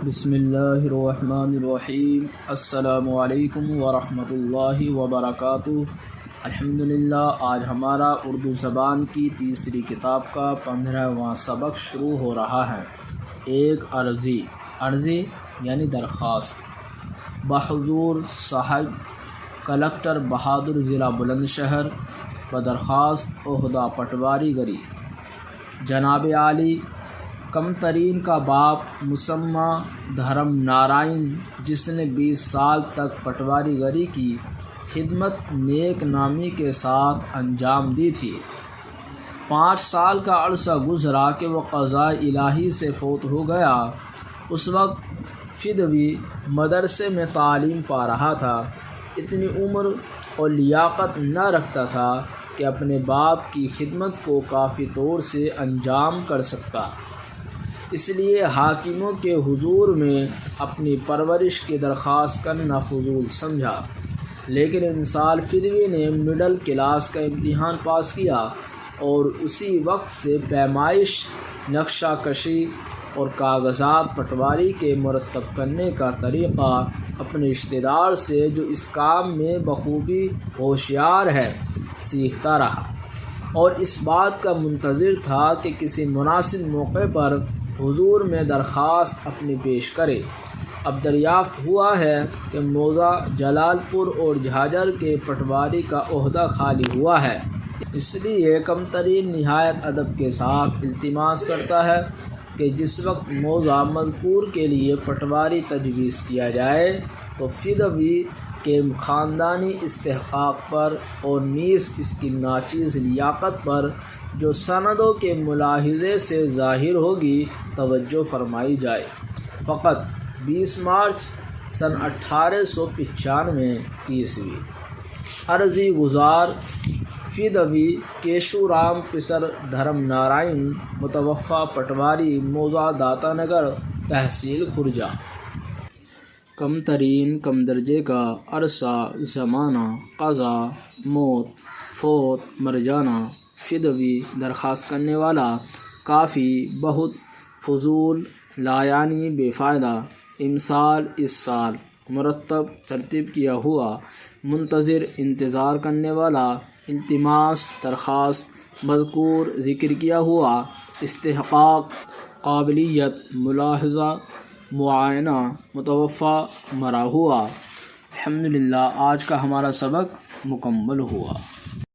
بسم اللہ الرحمن الرحیم۔ السلام علیکم ورحمۃ اللہ وبرکاتہ۔ الحمدللہ، آج ہمارا اردو زبان کی تیسری کتاب کا 15واں سبق شروع ہو رہا ہے۔ ایک عرضی یعنی درخواست۔ بحضور صاحب کلکٹر بہادر ضلع بلند شہر بدرخواست عہدہ پٹواری گری جناب عالی کم ترین کا باپ مسمى دھرم نارائن، جس نے 20 سال تک پٹواری گری کی خدمت نیک نامی کے ساتھ انجام دی تھی۔ 5 سال کا عرصہ گزرا کہ وہ قضاء الہی سے فوت ہو گیا۔ اس وقت فدوی مدرسے میں تعلیم پا رہا تھا۔ اتنی عمر اور لیاقت نہ رکھتا تھا کہ اپنے باپ کی خدمت کو کافی طور سے انجام کر سکتا، اس لیے حاکموں کے حضور میں اپنی پرورش کی درخواست کرنا فضول سمجھا۔ لیکن ان سال فدوی نے مڈل کلاس کا امتحان پاس کیا اور اسی وقت سے پیمائش، نقشہ کشی اور کاغذات پٹواری کے مرتب کرنے کا طریقہ اپنے رشتہ دار سے، جو اس کام میں بخوبی ہوشیار ہے، سیکھتا رہا اور اس بات کا منتظر تھا کہ کسی مناسب موقع پر حضور میں درخواست اپنی پیش کرے۔ اب دریافت ہوا ہے کہ موضع جلال پور اور جھاجر کے پٹواری کا عہدہ خالی ہوا ہے، اس لیے کم ترین نہایت ادب کے ساتھ التماس کرتا ہے کہ جس وقت موضع مذکور کے لیے پٹواری تجویز کیا جائے تو فدوی کے خاندانی استحقاق پر اور نیز اس کی ناچیز لیاقت پر جو سندوں کے ملاحظے سے ظاہر ہوگی توجہ فرمائی جائے۔ فقط 20 مارچ سن 1895 عیسوی۔ عرضی گزار فدوی کیشو رام پسر دھرم نارائن، متوفی پٹواری، موضع داتا نگر، تحصیل خرجہ۔ کم ترین کم درجے کا عرصہ، زمانہ، قضا، موت، فوت، مر جانا۔ فدوی درخواست کرنے والا، کافی، بہت، فضول، لایعنی، بے فائدہ۔ امسال اس سال، مرتب، ترتیب کیا ہوا، منتظر، انتظار کرنے والا، التماس، درخواست، مذکور، ذکر کیا ہوا، استحقاق، قابلیت، ملاحظہ، معائنہ، متوفی، مرا ہوا۔ الحمدللہ، آج کا ہمارا سبق مکمل ہوا۔